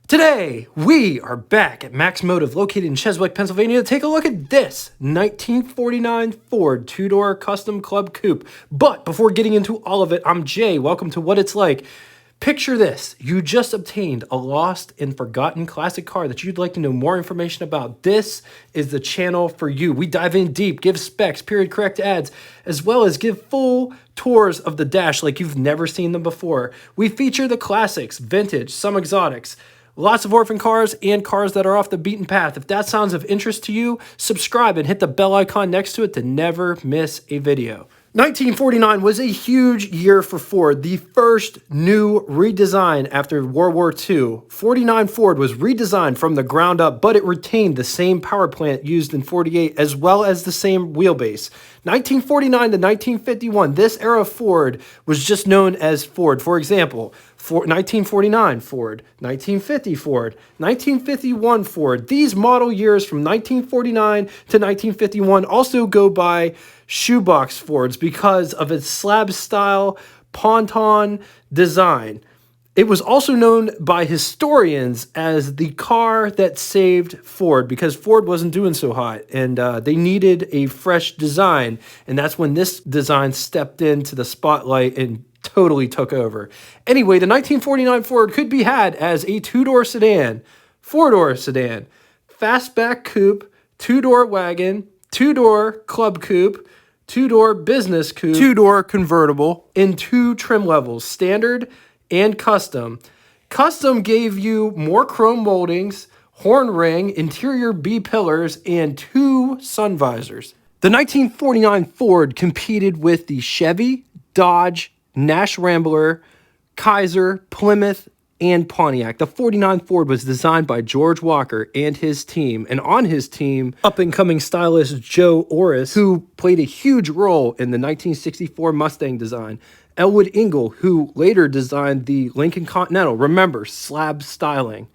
Today, we are back at Max Motive, located in Cheswick, Pennsylvania, to take a look at this 1949 Ford two-door custom club coupe. But before getting into all of it, I'm Jay. Welcome to What It's Like. Picture this. You just obtained a lost and forgotten classic car that you'd like to know more information about. This is the channel for you. We dive in deep, give specs, period correct ads, as well as give full tours of the dash like you've never seen them before. We feature the classics, vintage, some exotics, lots of orphan cars and cars that are off the beaten path. If that sounds of interest to you, subscribe and hit the bell icon next to it to never miss a video. 1949 was a huge year for Ford, the first new redesign after World War II. 49 Ford was redesigned from the ground up, but it retained the same power plant used in 48 as well as the same wheelbase. 1949 to 1951, this era of Ford was just known as Ford. For example, 1949 Ford, 1950 Ford, 1951 Ford. These model years from 1949 to 1951 also go by shoebox Fords because of its slab style ponton design. It was also known by historians as the car that saved Ford because Ford wasn't doing so hot and they needed a fresh design. And that's when this design stepped into the spotlight and totally took over. Anyway, the 1949 Ford could be had as a two-door sedan, four-door sedan, fastback coupe, two-door wagon, two-door club coupe, two-door business coupe, two-door convertible in two trim levels, standard and custom. Custom gave you more chrome moldings, horn ring, interior B-pillars, and two sun visors. The 1949 Ford competed with the Chevy, Dodge, Nash Rambler, Kaiser, Plymouth, and Pontiac. The 49 Ford was designed by George Walker and his team, and on his team, up-and-coming stylist Joe Orris, who played a huge role in the 1964 Mustang design, Elwood Ingle, who later designed the Lincoln Continental. Remember, slab styling.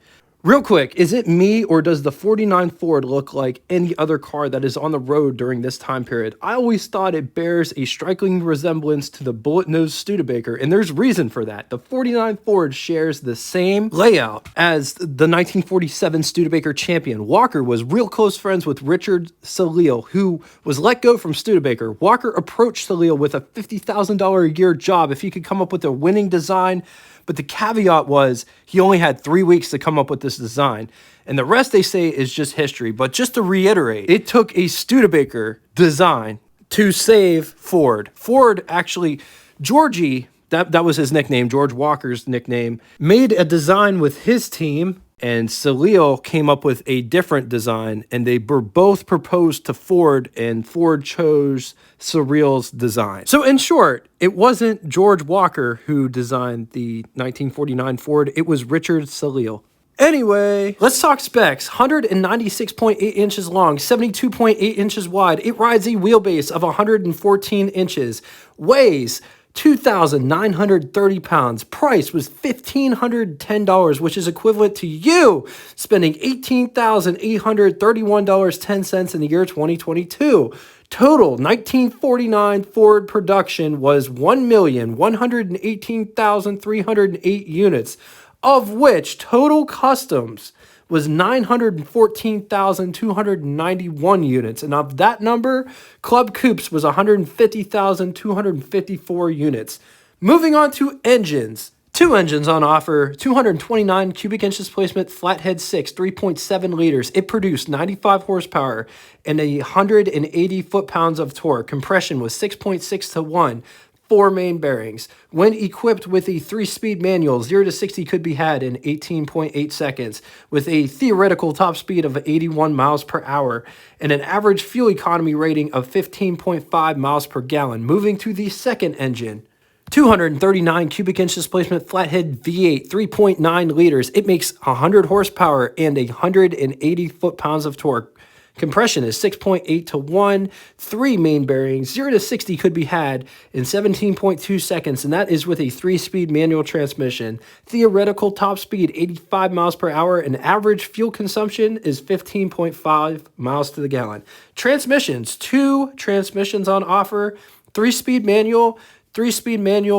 Real quick, is it me or does the 49 Ford look like any other car that is on the road during this time period? I always thought it bears a striking resemblance to the bullet-nosed Studebaker, and there's reason for that. The 49 Ford shares the same layout as the 1947 Studebaker Champion. Walker was real close friends with Richard Salil, who was let go from Studebaker. Walker approached Salil with a $50,000 a year job if he could come up with a winning design, but the caveat was he only had 3 weeks to come up with this design. And the rest, they say, is just history. But just to reiterate, it took a Studebaker design to save Ford. Ford actually, Georgie, that was his nickname, George Walker's nickname, made a design with his team, and Salil came up with a different design, and they were both proposed to Ford, and Ford chose Salil's design. So in short, it wasn't George Walker who designed the 1949 Ford, it was Richard Salil. Anyway, let's talk specs. 196.8 inches long, 72.8 inches wide. It rides a wheelbase of 114 inches, weighs 2,930 pounds. Price was $1,510, which is equivalent to you spending $18,831.10 in the year 2022. Total 1949 Ford production was 1,118,308 units, of which total customs was 914,291 units. And of that number, Club Coupes was 150,254 units. Moving on to engines. Two engines on offer, 229 cubic inch displacement, flathead 6, 3.7 liters. It produced 95 horsepower and 180 foot-pounds of torque. Compression was 6.6 to 1. 4 main bearings. When equipped with a 3-speed manual, 0 to 60 could be had in 18.8 seconds, with a theoretical top speed of 81 miles per hour and an average fuel economy rating of 15.5 miles per gallon. Moving to the second engine. 239 cubic inch displacement flathead V8, 3.9 liters. It makes 100 horsepower and 180 foot-pounds of torque. Compression is 6.8 to 1, 3 main bearings, 0 to 60 could be had in 17.2 seconds, and that is with a 3-speed manual transmission. Theoretical top speed, 85 miles per hour, and average fuel consumption is 15.5 miles to the gallon. Transmissions, 2 transmissions on offer, 3-speed manual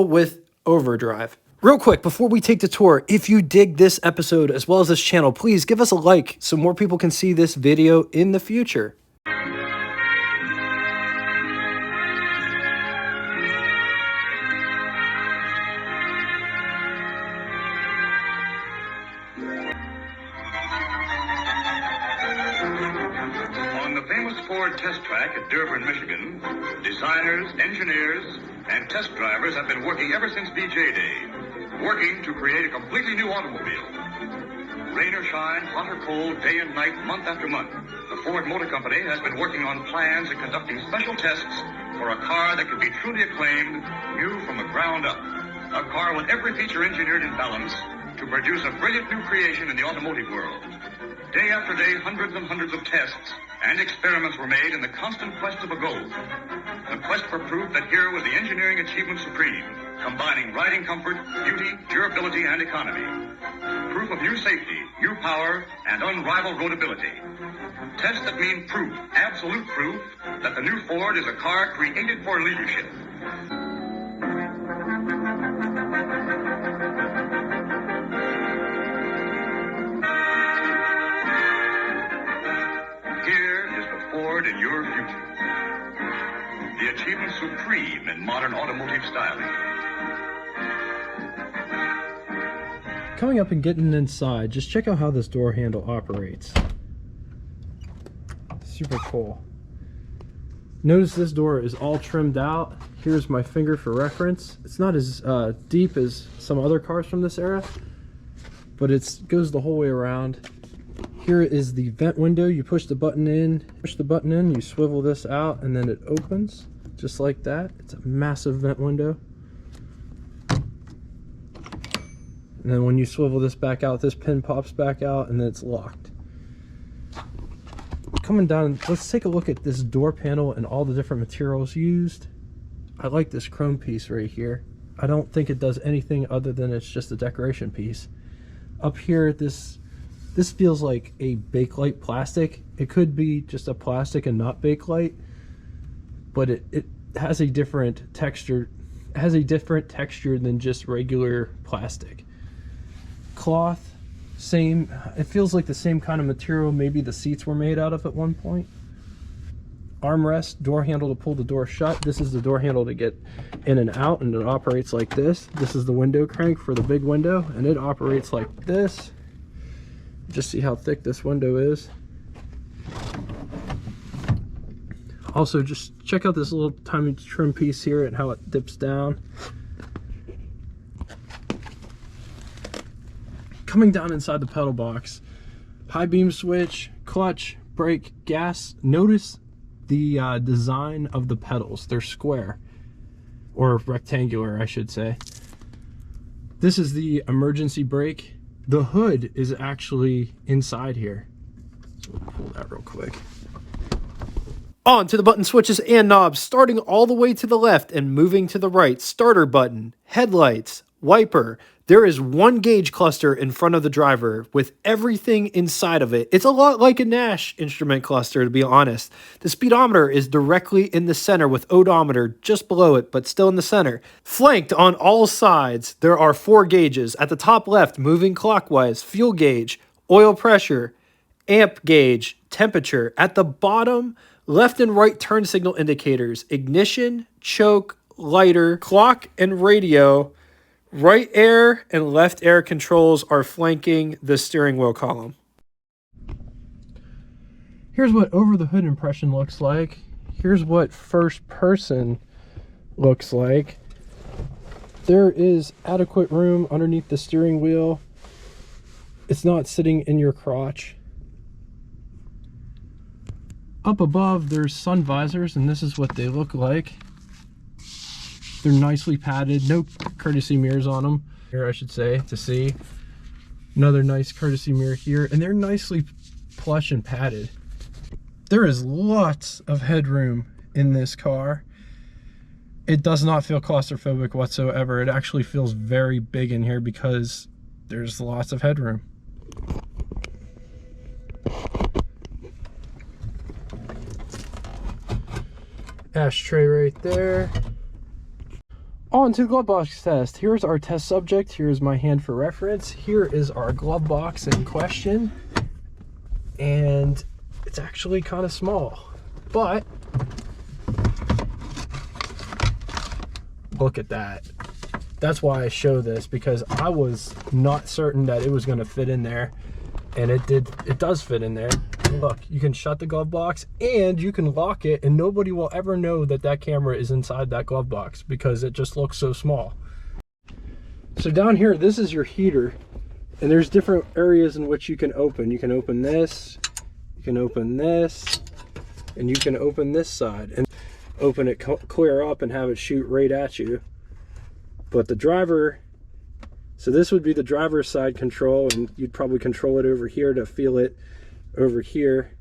with overdrive. Real quick, before we take the tour, if you dig this episode as well as this channel, please give us a like so more people can see this video in the future. On the famous Ford test track at Dearborn, Michigan, designers, engineers, and test drivers have been working ever since BJ Day, working to create a completely new automobile. Rain or shine, hot or cold, day and night, month after month, the Ford Motor Company has been working on plans and conducting special tests for a car that can be truly acclaimed, new from the ground up. A car with every feature engineered in balance to produce a brilliant new creation in the automotive world. Day after day, hundreds and hundreds of tests and experiments were made in the constant quest of a goal. The quest for proof that here was the engineering achievement supreme, combining riding comfort, beauty, durability, and economy. Proof of new safety, new power, and unrivaled roadability. Tests that mean proof, absolute proof, that the new Ford is a car created for leadership. Ford in your future. The achievement supreme in modern automotive styling. Coming up and getting inside, just check out how this door handle operates. Super cool. Notice this door is all trimmed out. Here's my finger for reference. It's not as deep as some other cars from this era, but it goes the whole way around. Here is the vent window. You push the button in, you swivel this out, and then it opens just like that. It's a massive vent window. And then when you swivel this back out, this pin pops back out, and then it's locked. Coming down, let's take a look at this door panel and all the different materials used. I like this chrome piece right here. I don't think it does anything other than it's just a decoration piece. Up here, this feels like a Bakelite plastic. It could be just a plastic and not Bakelite, but it has a different texture. It has a different texture than just regular plastic. Cloth, same. It feels like the same kind of material maybe the seats were made out of at one point. Armrest, door handle to pull the door shut. This is the door handle to get in and out, and it operates like this. This is the window crank for the big window, and it operates like this. Just see how thick this window is. Also, just check out this little tiny trim piece here and how it dips down. Coming down inside the pedal box, high beam switch, clutch, brake, gas. Notice the design of the pedals. They're square, or rectangular, I should say. This is the emergency brake. The hood is actually inside here. So we'll pull that real quick. On to the button switches and knobs, starting all the way to the left and moving to the right. Starter button, headlights, wiper. There is one gauge cluster in front of the driver with everything inside of it. It's a lot like a Nash instrument cluster, to be honest. The speedometer is directly in the center with odometer just below it, but still in the center. Flanked on all sides, there are 4 gauges. At the top left, moving clockwise, fuel gauge, oil pressure, amp gauge, temperature. At the bottom, left and right turn signal indicators, ignition, choke, lighter, clock, and radio. Right air and left air controls are flanking the steering wheel column. Here's what over the hood impression looks like. Here's what first person looks like. There is adequate room underneath the steering wheel. It's not sitting in your crotch. Up above, there's sun visors, and this is what they look like. They're nicely padded, no courtesy mirrors on them. Here, I should say, to see. Another nice courtesy mirror here, and they're nicely plush and padded. There is lots of headroom in this car. It does not feel claustrophobic whatsoever. It actually feels very big in here because there's lots of headroom. Ashtray right there. On to the glove box test. Here's our test subject. Here's my hand for reference. Here is our glove box in question. And it's actually kind of small, but look at that. That's why I show this, because I was not certain that it was going to fit in there, and it does fit in there. Look, you can shut the glove box and you can lock it, and nobody will ever know that that camera is inside that glove box because it just looks so small. So down here, this is your heater, and there's different areas in which you can open. You can open this, you can open this, and you can open this side and open it clear up and have it shoot right at you. But the driver, so this would be the driver's side control, and you'd probably control it over here to feel it over here.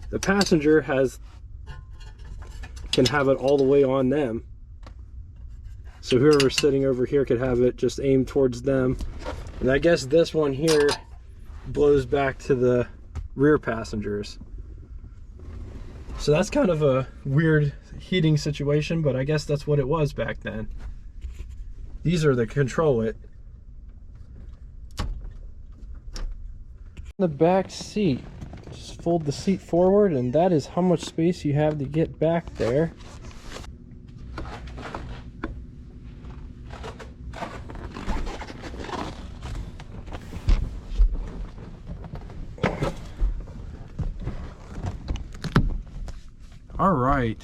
The passenger can have it all the way on them, so whoever's sitting over here could have it just aimed towards them. And I guess this one here blows back to the rear passengers. So that's kind of a weird heating situation, but I guess that's what it was back then. These are the control it. The back seat, just fold the seat forward, and that is how much space you have to get back there. All right,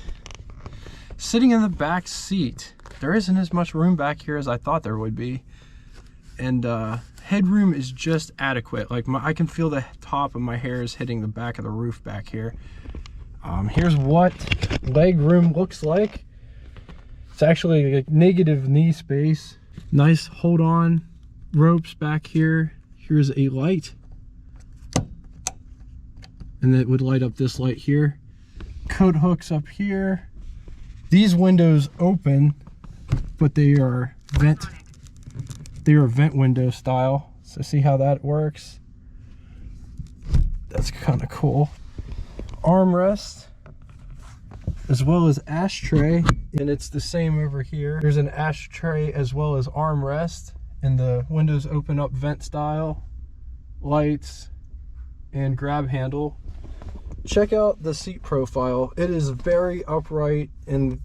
sitting in the back seat, there isn't as much room back here as I thought there would be, and headroom is just adequate. Like I can feel the top of my hairs hitting the back of the roof back here. Here's what leg room looks like. It's actually like negative knee space. Nice hold on ropes back here. Here's a light, and it would light up this light here. Coat hooks up here. These windows open, but they are vent window style. So see how that works? That's kind of cool. Armrest, as well as ashtray, and it's the same over here. There's an ashtray as well as armrest, and the windows open up vent style, lights, and grab handle. Check out the seat profile. It is very upright, and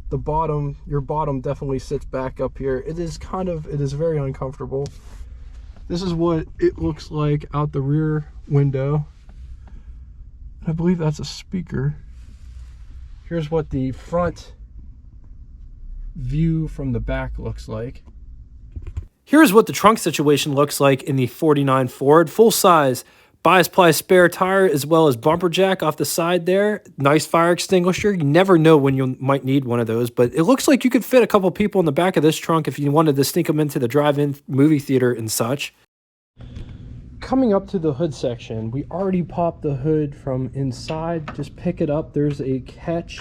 the bottom, your bottom definitely sits back up here. It is very uncomfortable. This is what it looks like out the rear window. I believe that's a speaker. Here's what the front view from the back looks like. Here's what the trunk situation looks like in the 49 Ford. Full size bias ply spare tire, as well as bumper jack off the side there. Nice fire extinguisher. You never know when you might need one of those, but it looks like you could fit a couple people in the back of this trunk if you wanted to sneak them into the drive-in movie theater and such. Coming up to the hood section, we already popped the hood from inside. Just pick it up. There's a catch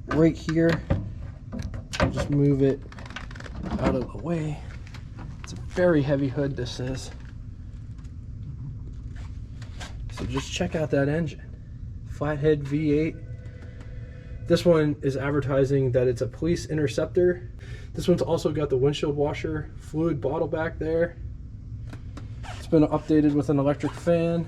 right here. I'll just move it out of the way. It's a very heavy hood, this is. So just check out that engine. Flathead V8. This one is advertising that it's a police interceptor. This one's also got the windshield washer fluid bottle back there. It's been updated with an electric fan.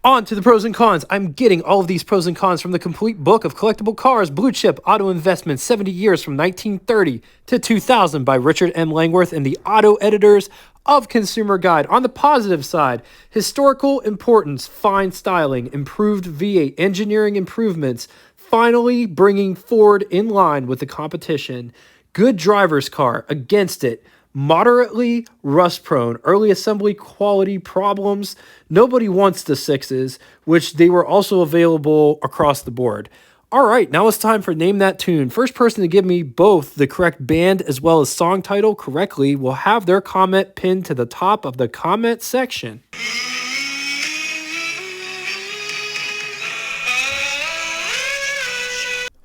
On to the pros and cons. I'm getting all of these pros and cons from the complete book of collectible cars, blue chip auto investments, 70 years from 1930 to 2000 by Richard M. Langworth and the auto editors of Consumer Guide. On the positive side, historical importance, fine styling, improved V8, engineering improvements, finally bringing Ford in line with the competition. Good driver's car, against it. Moderately rust prone, early assembly quality problems. Nobody wants the 6s, which they were also available across the board. All right, now it's time for Name That Tune. First person to give me both the correct band as well as song title correctly will have their comment pinned to the top of the comment section.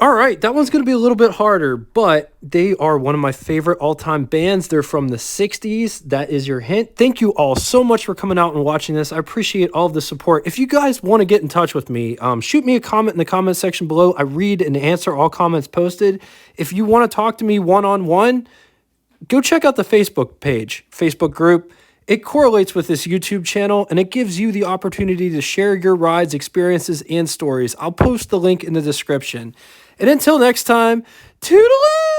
All right, that one's going to be a little bit harder, but they are one of my favorite all-time bands. They're from the 60s. That is your hint. Thank you all so much for coming out and watching this. I appreciate all of the support. If you guys want to get in touch with me, shoot me a comment in the comment section below. I read and answer all comments posted. If you want to talk to me one-on-one, go check out the Facebook page, Facebook group. It correlates with this YouTube channel, and it gives you the opportunity to share your rides, experiences, and stories. I'll post the link in the description. And until next time, toodaloo!